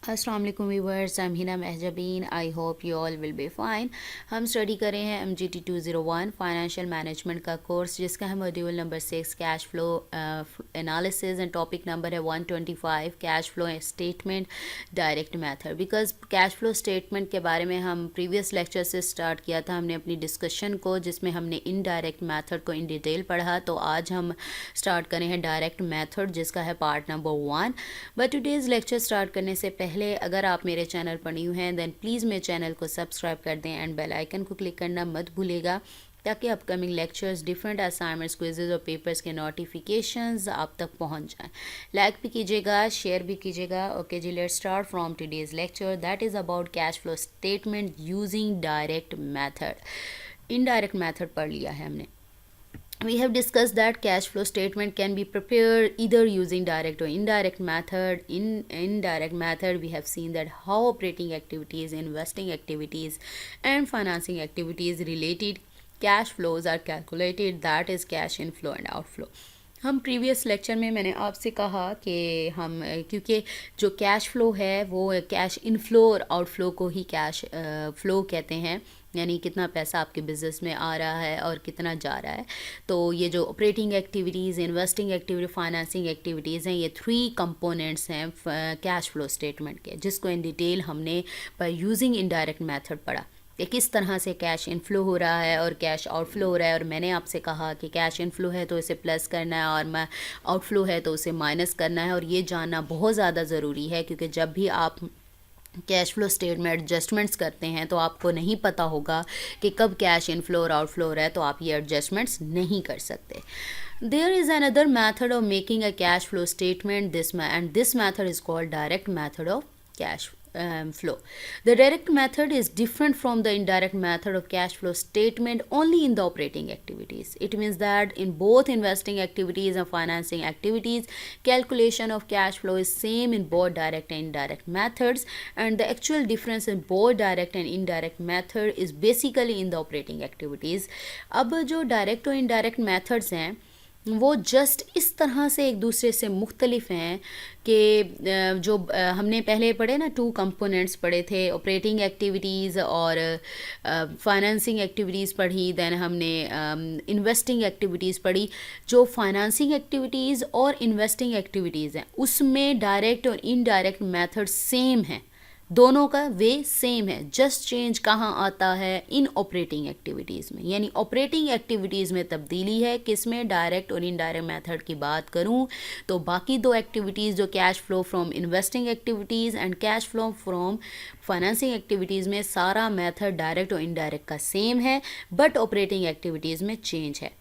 अस्सलाम वालेकुम viewers, I am Hina Mahjabeen. I hope you all will be fine. हम study कर रहे हैं MGT 201 फाइनेंशियल मैनेजमेंट का कोर्स, जिसका है module number 6 cash flow analysis and topic number है 125 cash flow statement direct method. Because cash flow statement के बारे में हम प्रीवियस लेक्चर से स्टार्ट किया था हमने अपनी डिस्कशन को, जिसमें हमने इनडायरेक्ट मेथड को इन डिटेल पढ़ा। तो आज हम स्टार्ट करें हैं डायरेक्ट मेथड, जिसका है part number 1। But today's lecture start करने से पहले अगर आप मेरे चैनल पर न्यू हैं देन प्लीज़ मेरे चैनल को सब्सक्राइब कर दें एंड बेल आइकन को क्लिक करना मत भूलिएगा, ताकि upcoming lectures, different assignments, quizzes और पेपर्स के नोटिफिकेशंस आप तक पहुंच जाएं। लाइक भी कीजिएगा, शेयर भी कीजिएगा। ओके जी, let's start from today's lecture that is about cash flow statement using direct method. Indirect method पढ़ लिया है हमने। We have discussed that cash flow statement can be prepared either using direct or indirect method. In indirect method, we have seen that how operating activities, investing activities, and financing activities related cash flows are calculated. That is cash inflow and outflow. हम previous lecture में मैंने आपसे कहा कि हम क्योंकि जो cash flow है वो कैश इनफ्लो और आउटफ्लो को ही कैश फ्लो कहते हैं, यानी कितना पैसा आपके बिज़नेस में आ रहा है और कितना जा रहा है। तो ये जो operating activities, investing activity, financing activities हैं, ये 3 कंपोनेंट्स हैं कैश फ्लो स्टेटमेंट के, जिसको इन डिटेल हमने बाय यूजिंग इनडायरेक्ट मेथड पढ़ा कि किस तरह से कैश इनफ्लो हो रहा है और कैश आउटफ्लो हो रहा है। और मैंने आपसे कहा कि कैश इनफ्लो है तो इसे प्लस करना है और आउटफ्लो है तो उसे माइनस करना है। और ये जानना बहुत ज़्यादा ज़रूरी है, क्योंकि जब भी आप कैश फ्लो स्टेट में एडजस्टमेंट्स करते हैं तो आपको नहीं पता होगा कि कब कैश इनफ्लो और आउटफ्लो हो रहा है, तो आप ये एडजस्टमेंट्स नहीं कर सकते। There is another method of making a cash flow statement, this method is called direct method of cash flow. The direct method is different from the indirect method of cash flow statement only in the operating activities. It means that in both investing activities and financing activities, calculation of cash flow is same in both direct and indirect methods, and the actual difference in both direct and indirect method is basically in the operating activities. अब जो direct और indirect methods हैं वो just इस तरह से एक दूसरे से मुख्तलिफ हैं कि जो हमने पहले पढ़े ना 2 कंपोनेंट्स पढ़े थे, ऑपरेटिंग एक्टिविटीज़ और फाइनेंसिंग एक्टिविटीज़ पढ़ी, देन हमने इन्वेस्टिंग एक्टिविटीज़ पढ़ी। जो फाइनेंसिंग एक्टिविटीज़ और इन्वेस्टिंग एक्टिविटीज़ हैं उसमें डायरेक्ट और इनडायरेक्ट मेथड सेम है, दोनों का वे सेम है। जस्ट चेंज कहाँ आता है? इन ऑपरेटिंग एक्टिविटीज़ में। यानी ऑपरेटिंग एक्टिविटीज़ में तब्दीली है, किसमें? डायरेक्ट और इनडायरेक्ट मेथड की बात करूँ तो बाकी 2 एक्टिविटीज़ जो cash flow from investing activities and cash flow from financing activities में सारा मेथड डायरेक्ट और इनडायरेक्ट का सेम है, बट ऑपरेटिंग एक्टिविटीज़ में चेंज है।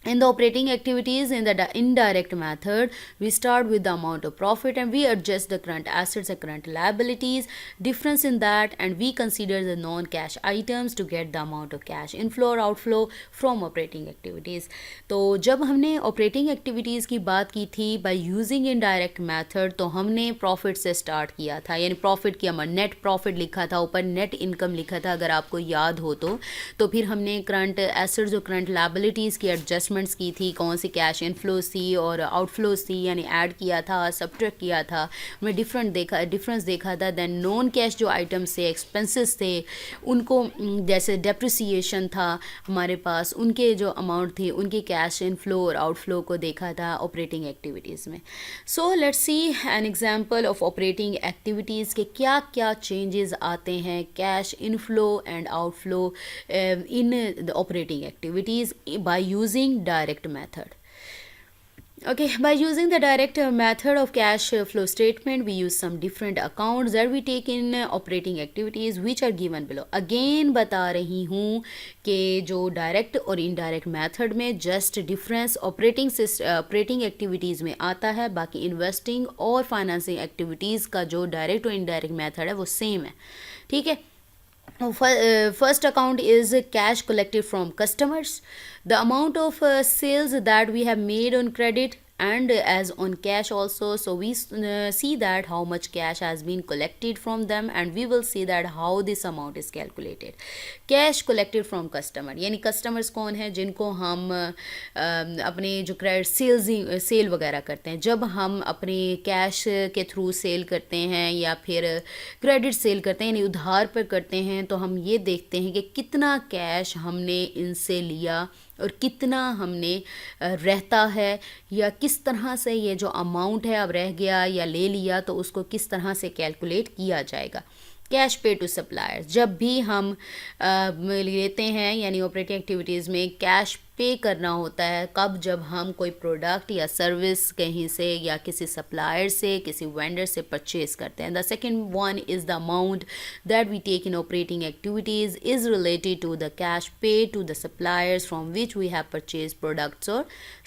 In the operating activities, in the indirect method, we start with the amount of profit and we adjust the current assets and current liabilities. Difference in that, and we consider the non-cash items to get the amount of cash inflow or outflow from operating activities. तो जब हमने operating activities की बात की थी by using indirect method, तो हमने profit से start किया था, यानी profit की अमाउंट, net profit लिखा था, ऊपर net income लिखा था अगर आपको याद हो तो फिर हमने current assets और current liabilities की adjustment की थी, कौन सी कैश इनफ्लोज थी और आउटफ्लोज थी, यानी ऐड किया था, सब्ट्रैक्ट किया था, हमने डिफरेंस देखा था। देन नॉन कैश जो आइटम्स थे, एक्सपेंसेस थे, उनको जैसे डेप्रिसिएशन था हमारे पास, उनके जो अमाउंट थी उनकी कैश इनफ्लो और आउटफ्लो को देखा था ऑपरेटिंग एक्टिविटीज़ में। So let's see an example of operating activities के क्या क्या चेंजेस आते हैं cash inflow and outflow in the operating activities by using direct method. Okay, by using the direct method of cash flow statement, we use some different accounts that we take in operating activities which are given below. Again बता रही हूँ कि जो direct और indirect method में just difference operating activities में आता है, बाकी investing और financing activities का जो direct और indirect method है वो same है, ठीक है। First account is cash collected from customers. The amount of sales that we have made on credit and as on cash also. So we see that how much cash has been collected from them, and we will see that how this amount is calculated. Cash collected from customer, यानी customers कौन है, जिनको हम अपने जो credit sale वगैरह करते हैं, जब हम अपने कैश के थ्रू सेल करते हैं या फिर क्रेडिट सेल करते हैं यानी उधार पर करते हैं, तो हम ये देखते हैं कि कितना कैश हमने इनसे लिया और कितना हमने रहता है, या किस तरह से ये जो अमाउंट है अब रह गया या ले लिया तो उसको किस तरह से कैलकुलेट किया जाएगा. कैश पे टू सप्लायर्स, जब भी हम लेते हैं यानी ऑपरेटिंग एक्टिविटीज़ में कैश पे करना होता है, कब, जब हम कोई प्रोडक्ट या सर्विस कहीं से या किसी सप्लायर से, किसी वेंडर से परचेज करते हैं. The second one is the amount that we take in operating activities is related to the cash pay to the suppliers from which we have purchase products और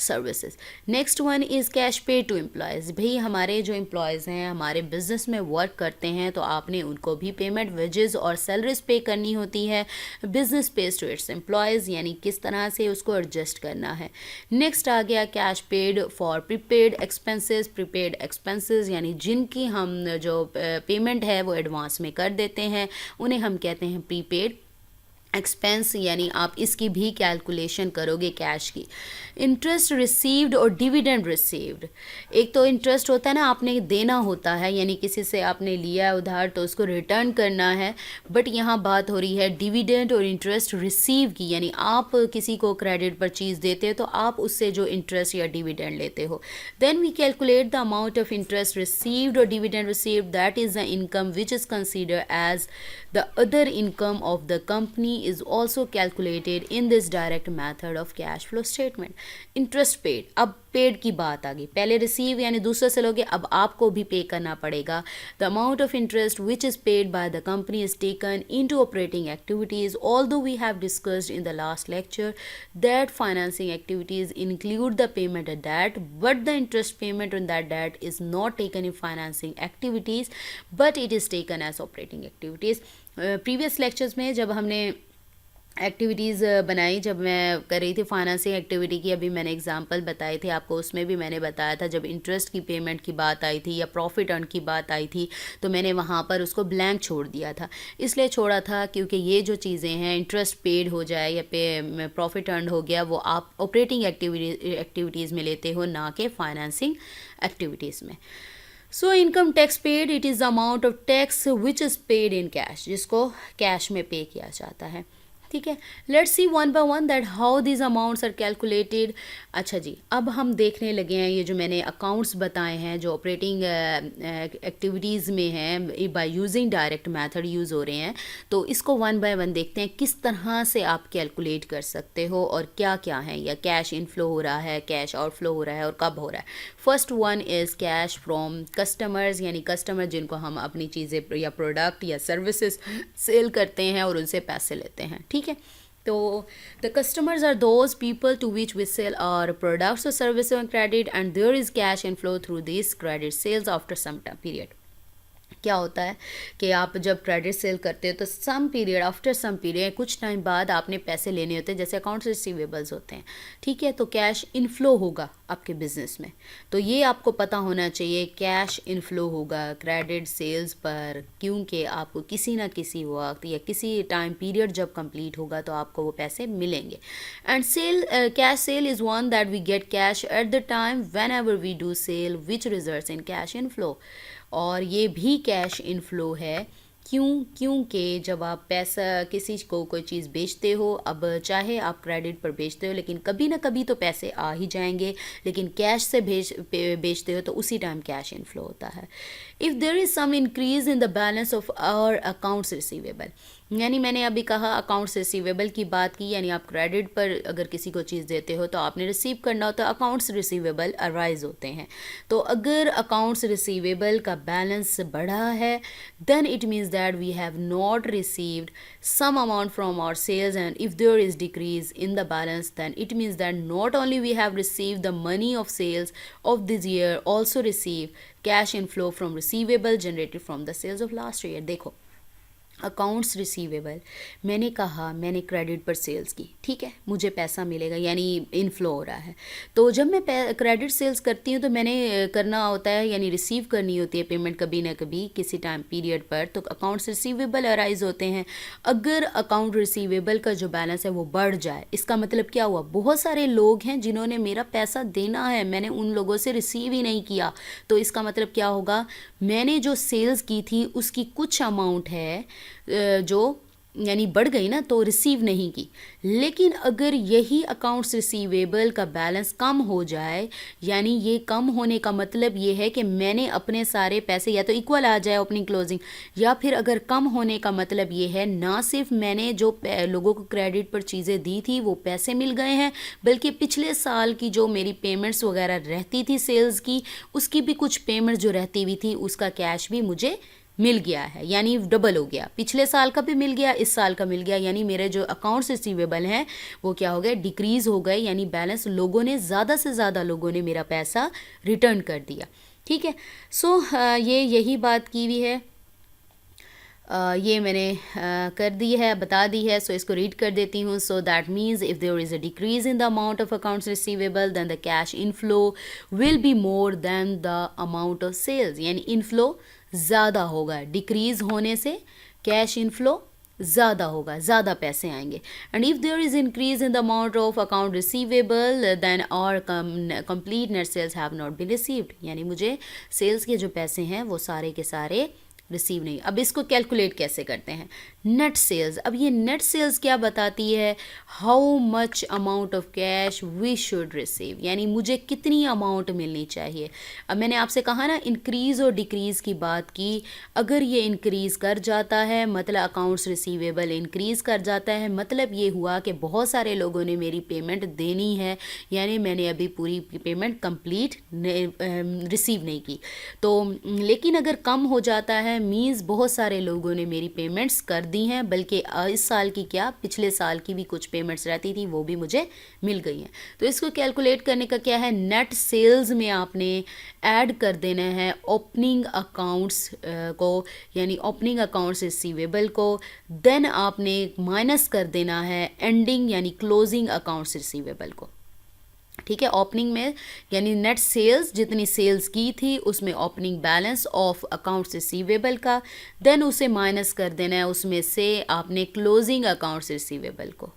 services. Next one is cash pay to employees. भाई हमारे जो employees हैं, हमारे business में work करते हैं, तो आपने उनको भी पेमेंट, वेजेस और सैलरीज पे करनी होती है. Business pays to its employees, यानी किस तरह से उसको एडजस्ट करना है. नेक्स्ट आ गया cash paid for prepaid expenses. Prepaid expenses यानी जिनकी हम जो पेमेंट है वो एडवांस में कर देते हैं, उन्हें हम कहते हैं प्रीपेड एक्सपेंस, यानी आप इसकी भी कैलकुलेशन करोगे कैश की. इंटरेस्ट रिसीव्ड और डिविडेंड रिसीव्ड. एक तो इंटरेस्ट होता है ना, आपने देना होता है, यानी किसी से आपने लिया है उधार तो उसको रिटर्न करना है, बट यहाँ बात हो रही है डिविडेंड और इंटरेस्ट रिसीव की, यानी आप किसी को क्रेडिट पर चीज़ देते हो तो आप उससे जो इंटरेस्ट या डिविडेंड लेते हो. Then we calculate the amount of interest received और dividend received, that is the income which is consider as the other income of the company is also calculated in this direct method of cash flow statement. Interest paid, अब paid की बात आ गई. पहले receive यानी दूसरे से लोगे, अब आपको भी पे करना पड़ेगा. The amount of interest which is paid by the company is taken into operating activities. Although we have discussed in the last lecture that financing activities include the payment of debt, but the interest payment on that debt is not taken in financing activities but it is taken as operating activities. Previous lectures में जब हमने activities बनाई, जब मैं कर रही थी financing activity की, अभी मैंने एग्जांपल बताए थे आपको, उसमें भी मैंने बताया था जब इंटरेस्ट की पेमेंट की बात आई थी या प्रॉफिट अर्न की बात आई थी तो मैंने वहाँ पर उसको ब्लैंक छोड़ दिया था. इसलिए छोड़ा था क्योंकि ये जो चीज़ें हैं, इंटरेस्ट पेड हो जाए या प्रॉफिट अर्न हो गया, वो आप ऑपरेटिंग एक्टिविटीज़ में लेते हो, ना कि फाइनेंसिंग एक्टिविटीज़ में. So income tax paid, it is the amount of tax which is paid in cash, जिसको कैश में पे किया जाता है. ठीक है, let's see one by one that how this amounts are calculated. अच्छा जी, अब हम देखने लगे हैं ये जो मैंने अकाउंट्स बताए हैं जो ऑपरेटिंग एक्टिविटीज़ में हैं by using direct method use हो रहे हैं, तो इसको वन बाय वन देखते हैं किस तरह से आप कैलकुलेट कर सकते हो और क्या क्या है, या कैश इनफ्लो हो रहा है, कैश आउटफ्लो हो रहा है और कब हो रहा है. First one is cash from customers, यानी कस्टमर जिनको हम अपनी चीज़ें या प्रोडक्ट या सर्विसेज सेल करते हैं और उनसे पैसे लेते हैं. ठीक है, तो the customers are those people to which we sell our products और service on credit and there is cash inflow through this credit sales after some period. क्या होता है कि आप जब क्रेडिट सेल करते हो तो some period, after some period, कुछ टाइम बाद आपने पैसे लेने होते हैं, जैसे अकाउंट्स रिसीवेबल्स होते हैं. ठीक है, तो कैश इनफ्लो होगा आपके बिजनेस में, तो ये आपको पता होना चाहिए कैश इनफ्लो होगा क्रेडिट सेल्स पर, क्योंकि आपको किसी ना किसी वक्त या किसी टाइम पीरियड जब कंप्लीट होगा तो आपको वो पैसे मिलेंगे. And sale, cash sale is one that we get cash at the time whenever we do sale which results in cash inflow. और ये भी कैश इनफ्लो है, क्योंकि जब आप पैसा किसी को कोई चीज़ बेचते हो, अब चाहे आप क्रेडिट पर बेचते हो लेकिन कभी ना कभी तो पैसे आ ही जाएंगे, लेकिन कैश से बेचते हो तो उसी टाइम कैश इनफ्लो होता है. If there is some increase in the balance of our accounts receivable, यानी मैंने अभी कहा अकाउंट्स रिसीवेबल की बात की, यानी आप क्रेडिट पर अगर किसी को चीज़ देते हो तो आपने रिसीव करना होता है, अकाउंट्स रिसीवेबल अराइज होते हैं. तो अगर अकाउंट्स रिसीवेबल का बैलेंस बढ़ा है, then it means that we have not received some amount from our sales, and if there is decrease in the balance, then it means that not only we have received the money of sales of this year, also receive cash inflow from receivable generated from the sales of last year. देखो, accounts receivable, मैंने कहा मैंने credit पर sales की, ठीक है, मुझे पैसा मिलेगा यानी इनफ्लो हो रहा है। तो जब मैं क्रेडिट सेल्स करती हूँ तो मैंने करना होता है यानी रिसीव करनी होती है पेमेंट कभी ना कभी किसी टाइम पीरियड पर, तो अकाउंट्स रिसीवेबल अराइज होते हैं। अगर अकाउंट रिसीवेबल का जो बैलेंस है वो बढ़ जाए, इसका मतलब क्या हुआ, बहुत सारे लोग हैं जिन्होंने मेरा पैसा देना है, मैंने उन लोगों से रिसीव ही नहीं किया, तो इसका मतलब क्या होगा, मैंने जो सेल्स की थी उसकी कुछ अमाउंट है जो यानी बढ़ गई ना, तो रिसीव नहीं की। लेकिन अगर यही अकाउंट्स रिसीवेबल का बैलेंस कम हो जाए, यानी ये कम होने का मतलब ये है कि मैंने अपने सारे पैसे या तो इक्वल आ जाए ओपनिंग क्लोजिंग, या फिर अगर कम होने का मतलब ये है ना सिर्फ मैंने जो लोगों को क्रेडिट पर चीज़ें दी थी वो पैसे मिल गए हैं, बल्कि पिछले साल की जो मेरी पेमेंट्स वगैरह रहती थी सेल्स की, उसकी भी कुछ पेमेंट्स जो रहती हुई थी उसका कैश भी मुझे मिल गया है, यानी डबल हो गया, पिछले साल का भी मिल गया, इस साल का मिल गया, यानी मेरे जो अकाउंट्स रिसीवेबल हैं वो क्या हो गए, डिक्रीज़ हो गए, यानी बैलेंस लोगों ने ज़्यादा से ज़्यादा लोगों ने मेरा पैसा रिटर्न कर दिया। ठीक है, सो ये यही बात की हुई है, ये मैंने कर दी है, बता दी है, सो इसको रीड कर देती हूँ। So that means if there is a decrease in the amount of accounts receivable then the cash inflow will be more than the amount of sales, यानी इनफ्लो ज़्यादा होगा, डिक्रीज़ होने से कैश इनफ्लो ज़्यादा होगा, ज़्यादा पैसे आएंगे। And if there is increase in the amount of account receivable then और complete net sales have not been received, यानी मुझे सेल्स के जो पैसे हैं वो सारे के सारे रिसीव नहीं। अब इसको कैलकुलेट कैसे करते हैं, नेट सेल्स। अब ये नेट सेल्स क्या बताती है, how much amount of cash we should receive, यानी मुझे कितनी अमाउंट मिलनी चाहिए। अब मैंने आपसे कहा ना इंक्रीज़ और डिक्रीज़ की बात की, अगर ये इंक्रीज़ कर जाता है मतलब अकाउंट्स रिसीवेबल इंक्रीज़ कर जाता है, मतलब ये हुआ कि बहुत सारे लोगों ने मेरी पेमेंट देनी है, यानी मैंने अभी पूरी पेमेंट कंप्लीट रिसीव नहीं की। तो लेकिन अगर कम हो जाता है मीन्स बहुत सारे लोगों ने मेरी पेमेंट्स कर दी हैं, बल्कि इस साल की क्या पिछले साल की भी कुछ पेमेंट्स रहती थी वो भी मुझे मिल गई हैं। तो इसको कैलकुलेट करने का क्या है, नेट सेल्स में आपने ऐड कर देना है ओपनिंग अकाउंट्स को, यानी ओपनिंग अकाउंट्स रिसीवेबल को, देन आपने माइनस कर देना है एंडिंग यानी क्लोजिंग अकाउंट्स रिसीवेबल को। ठीक है, ओपनिंग में यानी नेट सेल्स जितनी सेल्स की थी उसमें opening balance of accounts receivable का, देन उसे माइनस कर देना है उसमें से आपने क्लोजिंग अकाउंट्स रिसीवेबल को।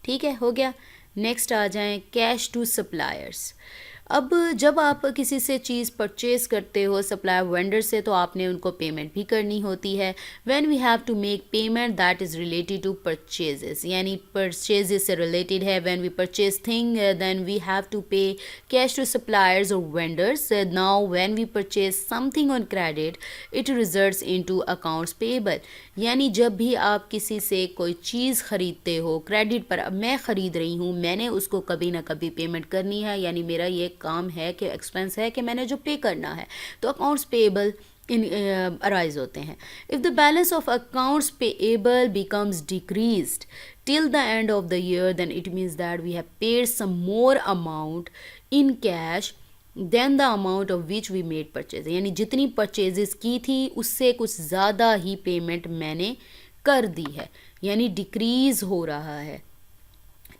ठीक है, हो गया। नेक्स्ट आ जाएं कैश टू सप्लायर्स। अब जब आप किसी से चीज़ परचेज़ करते हो सप्लायर वेंडर से, तो आपने उनको पेमेंट भी करनी होती है। When we have to make payment that is related to purchases, यानी परचेजेस से रिलेटेड है। When we purchase thing then we have to pay cash to suppliers और vendors. Now when we purchase something on credit it results into accounts payable, यानी जब भी आप किसी से कोई चीज़ ख़रीदते हो क्रेडिट पर, अब मैं ख़रीद रही हूँ, मैंने उसको कभी ना कभी पेमेंट करनी है, यानी मेरा ये काम है कि एक्सपेंस है कि मैंने जो पे करना है, तो अकाउंट्स पेएबल इन अराइज होते हैं। If the balance of accounts payable becomes decreased till the end of the year then it means that we have paid some more amount in cash than the amount of which we made purchase, यानी जितनी purchases की थी उससे कुछ ज़्यादा ही payment मैंने कर दी है, यानी डिक्रीज हो रहा है।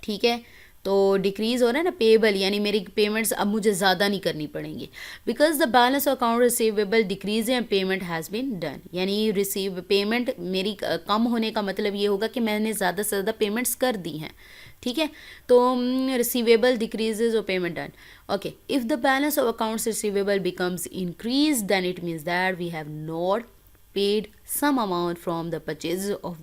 ठीक है, तो डिक्रीज हो रहा है ना पेएबल, यानी मेरी पेमेंट्स अब मुझे ज़्यादा नहीं करनी पड़ेंगी। Because the balance account receivable decrease and payment has been done, यानी रिसीव पेमेंट मेरी कम होने का मतलब ये होगा कि मैंने ज़्यादा से ज़्यादा पेमेंट्स कर दी हैं। ठीक है, तो रिसीवेबल डिक्रीजेज और payment done. Okay, if the balance of accounts receivable becomes increase then it means that we have not paid some amount from the purchase of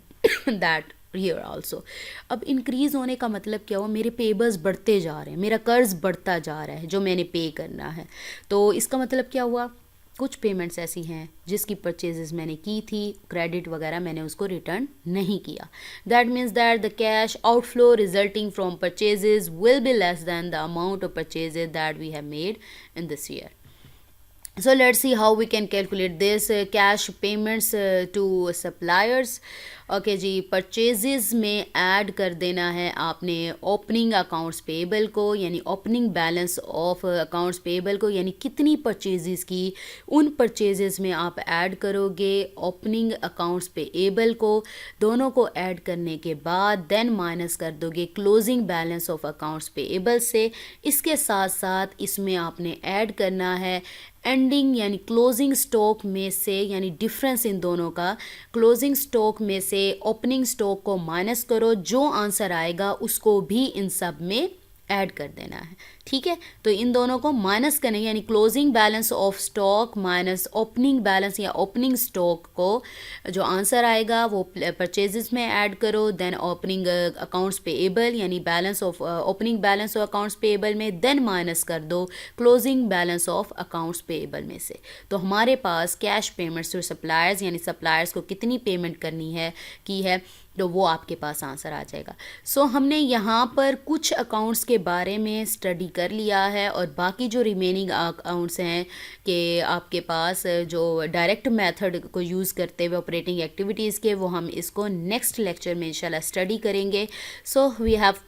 that year also. अब increase होने का मतलब क्या हुआ, मेरे pebbles बढ़ते जा रहे हैं, मेरा कर्ज बढ़ता जा रहा है जो मैंने पे करना है। तो इसका मतलब क्या हुआ, कुछ पेमेंट्स ऐसी हैं जिसकी परचेजेस मैंने की थी, क्रेडिट वगैरह मैंने उसको रिटर्न नहीं किया। That means that the cash outflow resulting from purchases will be less than the amount of purchases that we have made in this year. So let's see how we can calculate this cash payments to suppliers. Okay जी, purchases में add कर देना है आपने opening accounts payable को, यानी opening balance of accounts payable को, यानी कितनी परचेजेस की उन परचेजेस में आप ऐड करोगे ओपनिंग अकाउंट्स पेबल को। दोनों को ऐड करने के बाद देन माइनस कर दोगे closing balance of accounts payable से। इसके साथ साथ इसमें आपने ऐड करना है एंडिंग यानी क्लोजिंग स्टॉक में से, यानी डिफरेंस इन दोनों का, क्लोजिंग स्टॉक में से ओपनिंग स्टॉक को माइनस करो, जो आंसर आएगा उसको भी इन सब में ऐड कर देना है। ठीक है, तो इन दोनों को माइनस करने, यानी closing balance of stock minus opening balance या ओपनिंग स्टॉक को जो आंसर आएगा वो परचेजेस में ऐड करो, देन ओपनिंग अकाउंट्स पेएबल यानी balance of opening balance of accounts payable में, देन माइनस कर दो closing balance of accounts payable में से। तो हमारे पास कैश पेमेंट्स टू सप्लायर्स यानी सप्लायर्स को कितनी पेमेंट करनी है की है, तो वो आपके पास आंसर आ जाएगा। सो हमने यहाँ पर कुछ अकाउंट्स के बारे में स्टडी कर लिया है और बाकी जो रिमेनिंग अकाउंट्स हैं कि आपके पास जो डायरेक्ट मेथड को यूज़ करते हुए ऑपरेटिंग एक्टिविटीज़ के, वो हम इसको नेक्स्ट लेक्चर में इंशाल्लाह स्टडी करेंगे। So we have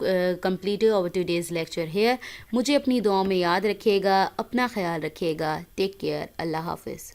completed our today's lecture here. मुझे अपनी दुआओं में याद रखिएगा, अपना ख्याल रखिएगा। टेक केयर, अल्लाह हाफिज़।